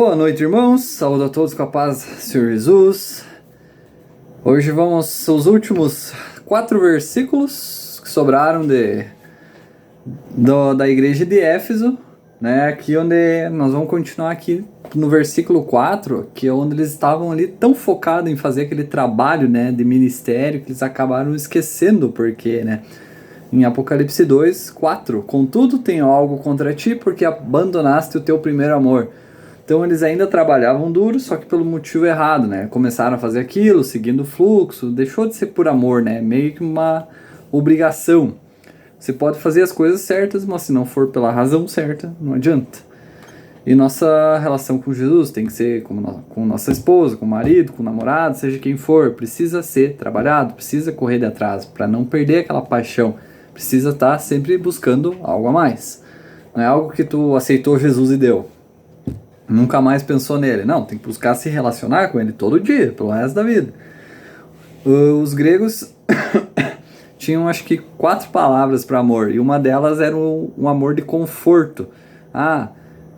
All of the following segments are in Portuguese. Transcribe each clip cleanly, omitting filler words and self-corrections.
Boa noite, irmãos. Saúde a todos com a paz do Senhor Jesus. Hoje vamos aos últimos 4 versículos que sobraram da igreja de Éfeso, né? Aqui onde nós vamos continuar aqui no versículo 4, que é onde eles estavam ali tão focados em fazer aquele trabalho, né, de ministério, que eles acabaram esquecendo, porque, né? Em Apocalipse 2, 4, contudo tenho algo contra ti, porque abandonaste o teu primeiro amor. Então eles ainda trabalhavam duro, só que pelo motivo errado, né? Começaram a fazer aquilo, seguindo o fluxo, deixou de ser por amor, né? Meio que uma obrigação. Você pode fazer as coisas certas, mas se não for pela razão certa, não adianta. E nossa relação com Jesus tem que ser com nossa esposa, com o marido, com o namorado, seja quem for, precisa ser trabalhado, precisa correr de atrás, para não perder aquela paixão. Precisa estar sempre buscando algo a mais. Não é algo que tu aceitou Jesus e deu. Nunca mais pensou nele. Não, tem que buscar se relacionar com ele todo dia, pelo resto da vida. Os gregos tinham, acho que, 4 palavras para amor, e uma delas era um amor de conforto. Ah,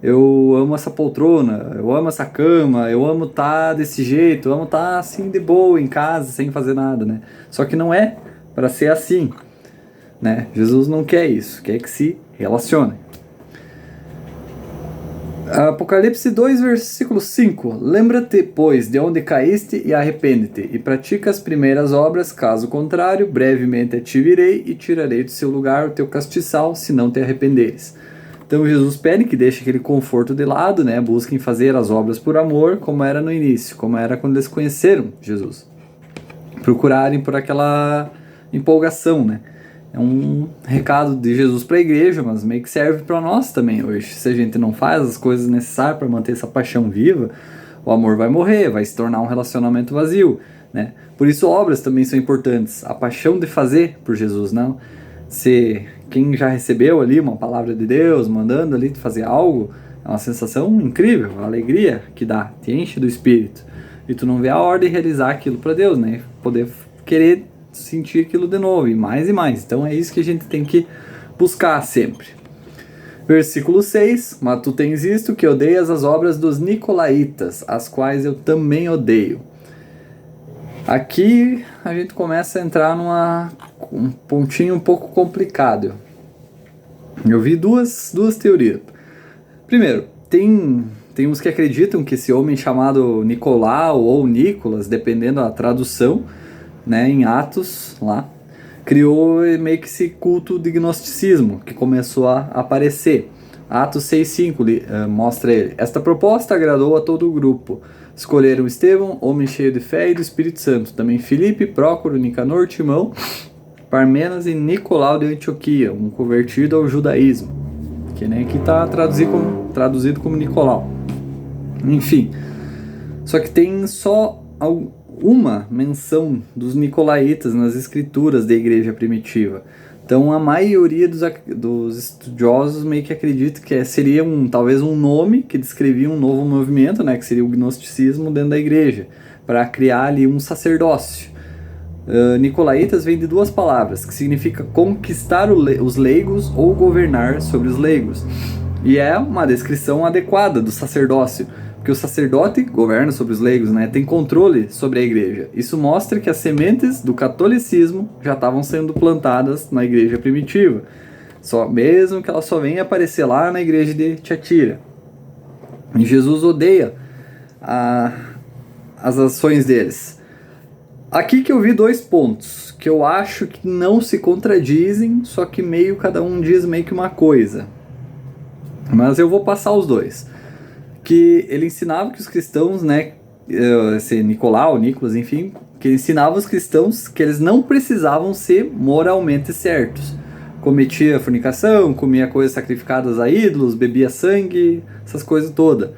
eu amo essa poltrona, eu amo essa cama, eu amo estar desse jeito, eu amo estar assim de boa em casa, sem fazer nada, né? Só que não é para ser assim, né? Jesus não quer isso, quer que se relacione. Apocalipse 2, versículo 5. Lembra-te, pois, de onde caíste e arrepende-te, e pratica as primeiras obras, caso contrário, brevemente te virei e tirarei do seu lugar o teu castiçal, se não te arrependeres. Então Jesus pede que deixe aquele conforto de lado, né? Busquem fazer as obras por amor, como era no início, como era quando eles conheceram Jesus. Procurarem por aquela empolgação, né? É um recado de Jesus para a igreja, mas meio que serve para nós também hoje. Se a gente não faz as coisas necessárias para manter essa paixão viva, o amor vai morrer, vai se tornar um relacionamento vazio, né? Por isso obras também são importantes. A paixão de fazer por Jesus, não? Se quem já recebeu ali uma palavra de Deus, mandando ali fazer algo, é uma sensação incrível, a alegria que dá, te enche do Espírito. E tu não vê a hora de realizar aquilo para Deus, né? Poder querer sentir aquilo de novo, e mais e mais. Então é isso que a gente tem que buscar sempre. Versículo 6. Mas tu tens isto, que odeias as obras dos nicolaítas, as quais eu também odeio. Aqui a gente começa a entrar um pontinho um pouco complicado. Eu vi duas teorias. Primeiro, tem uns que acreditam que esse homem chamado Nicolau ou Nicolas, dependendo da tradução, né, em Atos, lá, criou meio que esse culto de gnosticismo que começou a aparecer. Atos 6,5 mostra ele. Esta proposta agradou a todo o grupo. Escolheram Estevão, homem cheio de fé e do Espírito Santo. Também Filipe, Prócoro, Nicanor, Timão, Parmenas e Nicolau de Antioquia, um convertido ao judaísmo. Que nem aqui está traduzido como Nicolau. Enfim, só que tem só uma menção dos nicolaítas nas escrituras da igreja primitiva. Então a maioria dos estudiosos meio que acredita que seria talvez um nome que descrevia um novo movimento, né, que seria o gnosticismo dentro da igreja, para criar ali um sacerdócio. Nicolaítas vem de 2 palavras, que significa conquistar os leigos ou governar sobre os leigos. E é uma descrição adequada do sacerdócio, porque o sacerdote governa sobre os leigos, né? Tem controle sobre a igreja. Isso mostra que as sementes do catolicismo já estavam sendo plantadas na igreja primitiva, mesmo que ela só venha aparecer lá na igreja de Tiatira. E Jesus odeia as ações deles. Aqui que eu vi 2 pontos, que eu acho que não se contradizem, só que cada um diz meio que uma coisa. Mas eu vou passar os 2. Que ele ensinava que os cristãos, né, esse Nicolau, Nicolas, enfim, que ele ensinava os cristãos que eles não precisavam ser moralmente certos. Cometia fornicação, comia coisas sacrificadas a ídolos, bebia sangue, essas coisas todas.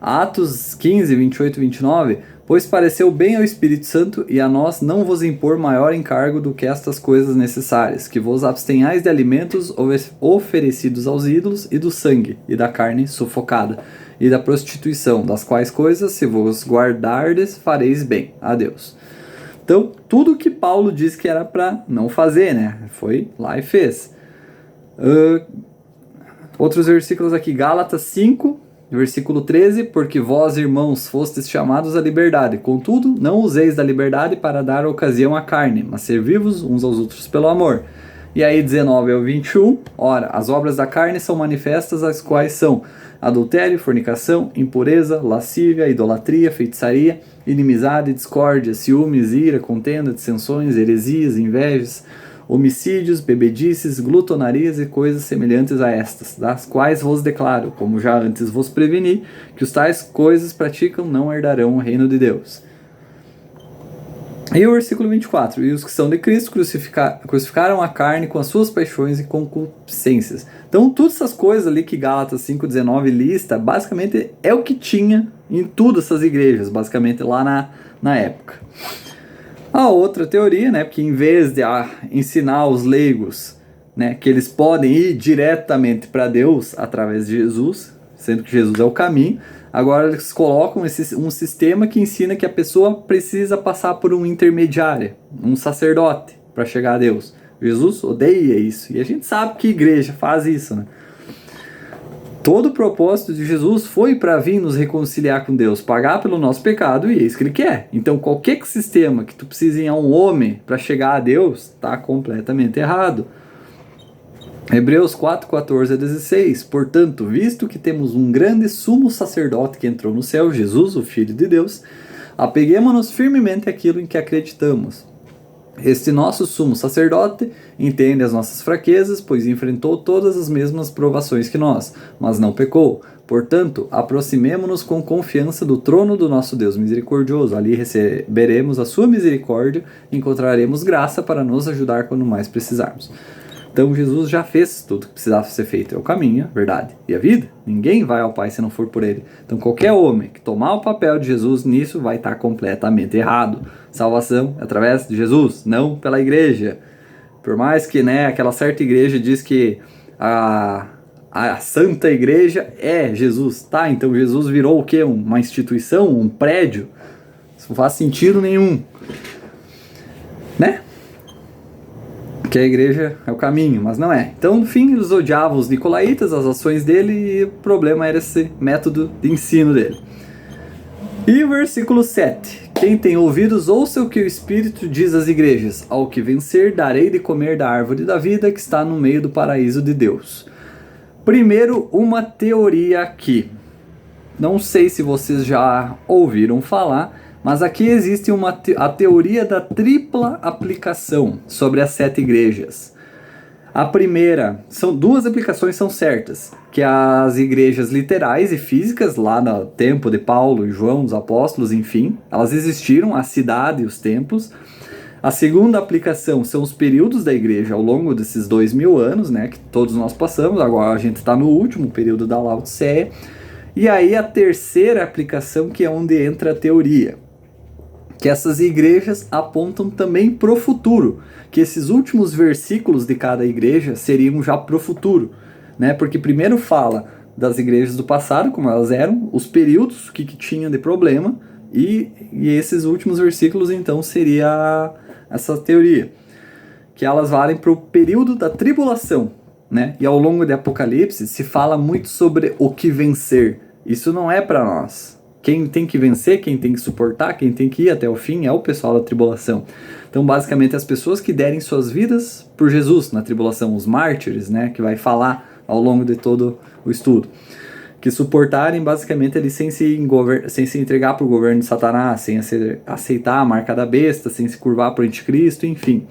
Atos 15, 28 e 29, pois pareceu bem ao Espírito Santo e a nós não vos impor maior encargo do que estas coisas necessárias, que vos abstenhais de alimentos oferecidos aos ídolos e do sangue e da carne sufocada e da prostituição, das quais coisas, se vos guardardes, fareis bem a Deus. Então, tudo que Paulo diz que era para não fazer, né? Foi lá e fez. Outros versículos aqui, Gálatas 5, Versículo 13, porque vós, irmãos, fostes chamados à liberdade. Contudo, não useis da liberdade para dar ocasião à carne, mas servi-vos uns aos outros pelo amor. E aí 19 ao 21, ora, as obras da carne são manifestas, as quais são adultério, fornicação, impureza, lascívia, idolatria, feitiçaria, inimizade, discórdia, ciúmes, ira, contenda, dissensões, heresias, invejas, homicídios, bebedices, glutonarias e coisas semelhantes a estas, das quais vos declaro, como já antes vos preveni, que os tais coisas praticam não herdarão o reino de Deus. E o versículo 24, e os que são de Cristo crucificaram a carne com as suas paixões e concupiscências. Então, todas essas coisas ali que Gálatas 5,19 lista, basicamente é o que tinha em todas essas igrejas, basicamente lá na época. A outra teoria, né, porque em vez de ensinar os leigos, né, que eles podem ir diretamente para Deus através de Jesus, sendo que Jesus é o caminho, agora eles colocam um sistema que ensina que a pessoa precisa passar por um intermediário, um sacerdote, para chegar a Deus. Jesus odeia isso, e a gente sabe que a igreja faz isso, né? Todo o propósito de Jesus foi para vir nos reconciliar com Deus, pagar pelo nosso pecado, e é isso que ele quer. Então qualquer sistema que tu precise ir a um homem para chegar a Deus, está completamente errado. Hebreus 4, 14 a 16. Portanto, visto que temos um grande sumo sacerdote que entrou no céu, Jesus, o Filho de Deus, apeguemo-nos firmemente àquilo em que acreditamos. Este nosso sumo sacerdote entende as nossas fraquezas, pois enfrentou todas as mesmas provações que nós, mas não pecou. Portanto, aproximemo-nos com confiança do trono do nosso Deus misericordioso. Ali receberemos a sua misericórdia e encontraremos graça para nos ajudar quando mais precisarmos. Então Jesus já fez tudo que precisava ser feito. É o caminho, a verdade e a vida. Ninguém vai ao Pai se não for por Ele. Então qualquer homem que tomar o papel de Jesus nisso vai estar completamente errado. Salvação é através de Jesus, não pela igreja. Por mais que, né, aquela certa igreja diz que a Santa Igreja é Jesus. Tá, então Jesus virou o quê? Uma instituição? Um prédio? Isso não faz sentido nenhum. Né? Que a igreja é o caminho, mas não é. Então, no fim, eles odiavam os nicolaítas, as ações dele, e o problema era esse método de ensino dele. E o versículo 7. Quem tem ouvidos, ouça o que o Espírito diz às igrejas. Ao que vencer, darei de comer da árvore da vida que está no meio do paraíso de Deus. Primeiro, uma teoria aqui. Não sei se vocês já ouviram falar, mas aqui existe a teoria da tripla aplicação sobre as 7 igrejas. A primeira, duas aplicações são certas, que as igrejas literais e físicas, lá no tempo de Paulo e João, os apóstolos, enfim, elas existiram, a cidade e os templos. A segunda aplicação são os períodos da igreja ao longo desses 2000 anos, né, que todos nós passamos, agora a gente está no último período da Laodiceia. E aí a terceira aplicação, que é onde entra a teoria, que essas igrejas apontam também para o futuro, que esses últimos versículos de cada igreja seriam já para o futuro, né? Porque primeiro fala das igrejas do passado, como elas eram, os períodos que tinham de problema, e esses últimos versículos então seria essa teoria, que elas valem para o período da tribulação, né? E ao longo de Apocalipse se fala muito sobre o que vencer. Isso não é para nós. Quem tem que vencer, quem tem que suportar, quem tem que ir até o fim é o pessoal da tribulação. Então, basicamente, as pessoas que derem suas vidas por Jesus na tribulação, os mártires, né, que vai falar ao longo de todo o estudo, que suportarem, basicamente, eles sem se entregar para o governo de Satanás, sem aceitar a marca da besta, sem se curvar para o anticristo, enfim.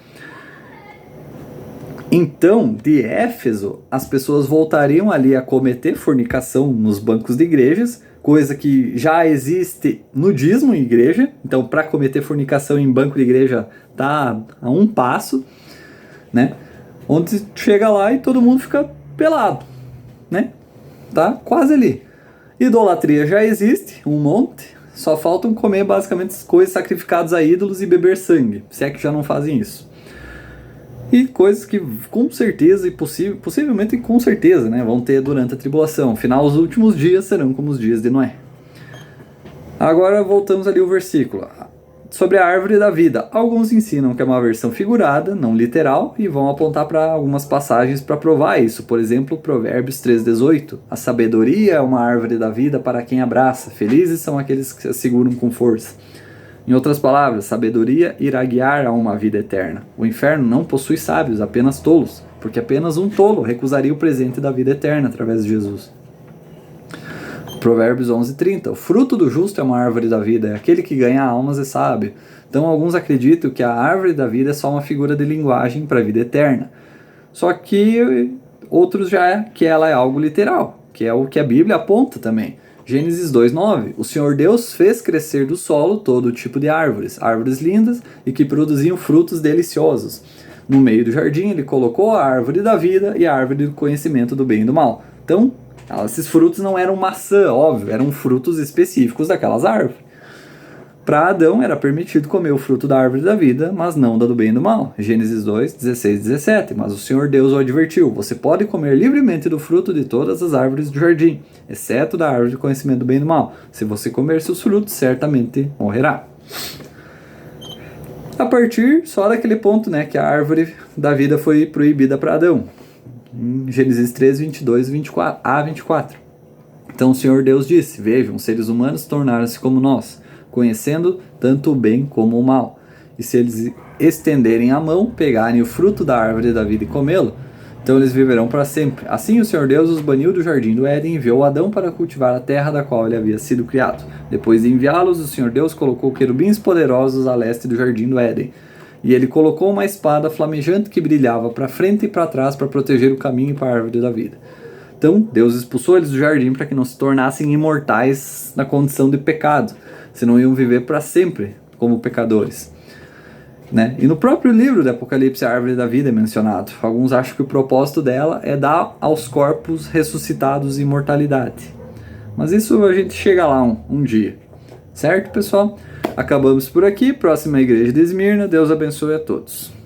Então, de Éfeso, as pessoas voltariam ali a cometer fornicação nos bancos de igrejas, coisa que já existe nudismo em igreja. Então, para cometer fornicação em banco de igreja tá a um passo, né? Onde chega lá e todo mundo fica pelado, né? Tá quase ali. Idolatria já existe, um monte. Só faltam comer basicamente as coisas sacrificadas a ídolos e beber sangue, se é que já não fazem isso. E coisas que com certeza e possivelmente com certeza, né, vão ter durante a tribulação. Afinal, os últimos dias serão como os dias de Noé. Agora voltamos ali ao versículo. sobre a árvore da vida. Alguns ensinam que é uma versão figurada, não literal, e vão apontar para algumas passagens para provar isso. Por exemplo, Provérbios 3,18. A sabedoria é uma árvore da vida para quem abraça. Felizes são aqueles que se seguram com força. Em outras palavras, sabedoria irá guiar a uma vida eterna. O inferno não possui sábios, apenas tolos, porque apenas um tolo recusaria o presente da vida eterna através de Jesus. Provérbios 11:30. O fruto do justo é uma árvore da vida, é aquele que ganha almas é sábio. Então alguns acreditam que a árvore da vida é só uma figura de linguagem para a vida eterna. Só que outros já é que ela é algo literal, que é o que a Bíblia aponta também. Gênesis 2:9. O Senhor Deus fez crescer do solo todo tipo de árvores, árvores lindas e que produziam frutos deliciosos. No meio do jardim ele colocou a árvore da vida e a árvore do conhecimento do bem e do mal. Então, esses frutos não eram maçã, óbvio, eram frutos específicos daquelas árvores. Para Adão era permitido comer o fruto da árvore da vida, mas não da do bem e do mal. Gênesis 2:16-17. Mas o Senhor Deus o advertiu: você pode comer livremente do fruto de todas as árvores do jardim, exceto da árvore do conhecimento do bem e do mal. Se você comer seus frutos, certamente morrerá. A partir só daquele ponto, né, que a árvore da vida foi proibida para Adão. Em Gênesis 3:22-24. Então o Senhor Deus disse: vejam, os seres humanos tornaram-se como nós, conhecendo tanto o bem como o mal. E se eles estenderem a mão, pegarem o fruto da árvore da vida e comê-lo, então eles viverão para sempre. Assim o Senhor Deus os baniu do jardim do Éden e enviou Adão para cultivar a terra da qual ele havia sido criado. Depois de enviá-los, o Senhor Deus colocou querubins poderosos a leste do jardim do Éden. E ele colocou uma espada flamejante que brilhava para frente e para trás para proteger o caminho para a árvore da vida. Então, Deus expulsou eles do jardim para que não se tornassem imortais na condição de pecado, senão iam viver para sempre como pecadores. Né? E no próprio livro de Apocalipse, a árvore da vida é mencionado. Alguns acham que o propósito dela é dar aos corpos ressuscitados imortalidade. Mas isso a gente chega lá um dia. Certo, pessoal? Acabamos por aqui. Próxima igreja de Esmirna. Deus abençoe a todos.